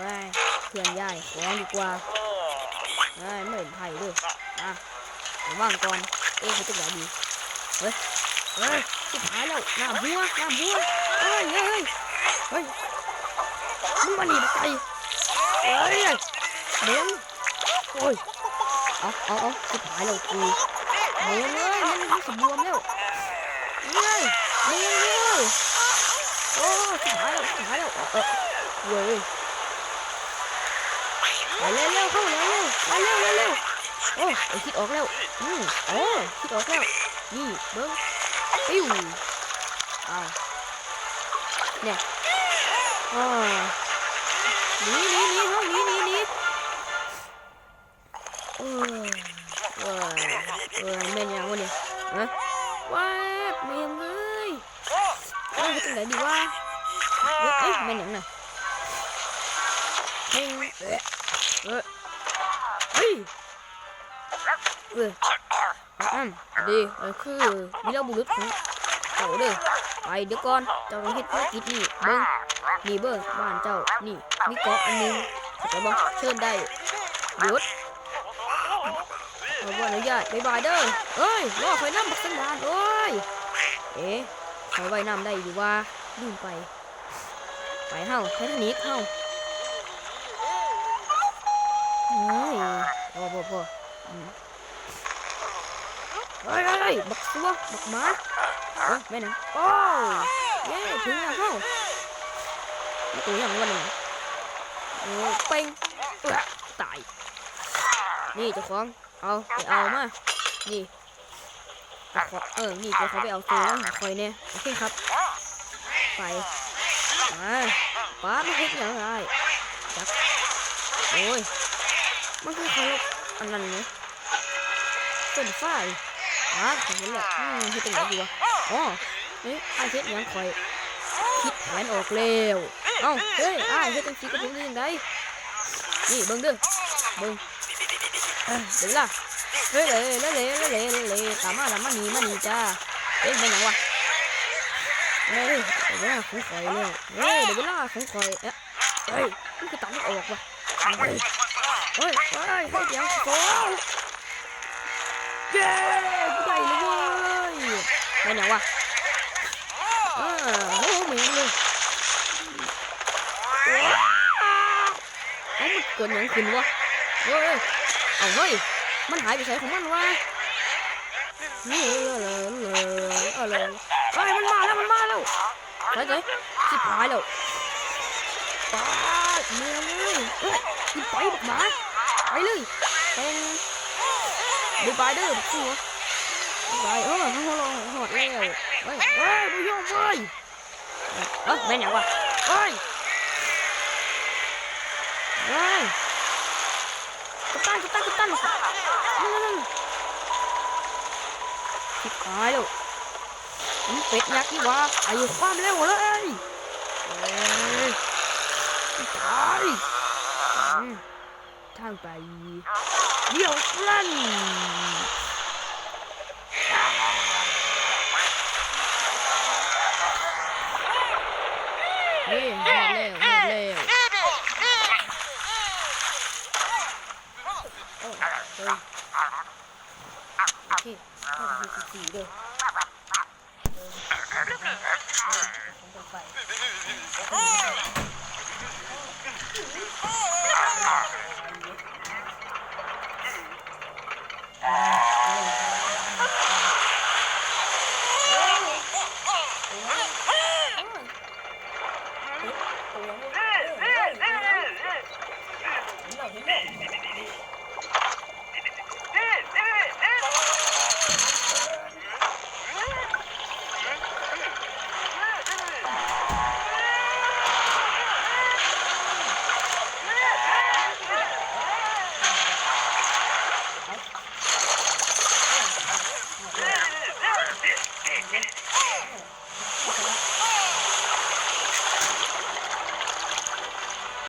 ฮ้ยเพื่อนใหญ่ของดีกว่าเฮ้ยไม่เห็นไผ่ด้วยว่างก่อนเขาจะไหนดีเฮ้ยสุดท้ายแล้วน้ำหัวเฮ้ยมึงมาหนีไปเดี๋ยวโอ้ยเอาสุดท้ายแล้วกูเดี๋ยวมันสมบูรณ์แล้วโอ้สุดท้ายแล้วเว้ยเร็วเข้าเร็วโอ้คิดออกแล้วคิดออกแล้วนี่เบิ้งปิ้วเนี่ยหนีแม่นยังวะเนี่ยว้าแม่งเลยจะเป็นไรดีวะแม่นยังน่ะดีคือมีเราบุรุษของเขาเลยไปเดี๋ยวก่อนเจ้าต้องเฮ็ดภารกิจนี่เบิ้งบ้านเจ้านี่มีเกาะอันนึงเข้าใจบ่เชิญได้หยุดเอาว่าอนุญาตบ๊ายบายเด้อรอคอยน้ำบักสันดานคอยไว้น้ำได้อยู่ว่าลืมไปเฮาไททานิกเฮาพอบักซัวบักหมาแม่นถึงแล้วเฮาตัวอย่างวันนึงเป่งตายนี่เจ้าของเอามานี่นี่เจ้าของไปเอาตัวคอยเนี่ยโอเคครับไปป้าไม่เห็นอย่างไรจักโอ้ยมันคือเขาอันนั้นไงต้นฝ้ายเห็นแล้วเห็นตรงไหนดีวะไอ้เฮ็ดยังคอยคิดแผนออกแล้วเฮ็ดจังซี่ก็เป็นยังไงนี่เบิ่งเด้อเบิ่งเดี๋ยวล่ะเลยตามมานี่จ้าเป็นยังวะเดี๋ยวเวลาของคอยเลยเดี๋ยวเวลาของคอยมันคือตัดไม่ออกว่ะเฮ้ยยังโซ่ผู้ใหญ่เลยเว้ยเป็นยังวะโอ้เหม็นเลยมันเกิดยังขึ้นวะเฮ้ยมันหายไปไหนของมันวะนี่มันมาแล้วใช่สิบหายแล้วป้าเมียเลยกินไปบักหมาไปเลยเป็นไปเด้อบักตัวไปเขาหอดแล้วดูโยมเว้ยแม่นยังวะกัปตันสิบหายแล้วเป็ดยักษ์นี่วะอายุความเร็วเลยตายทางไปเดี๋ยวลั่นหมดแล้วโอเค44ด้วยไป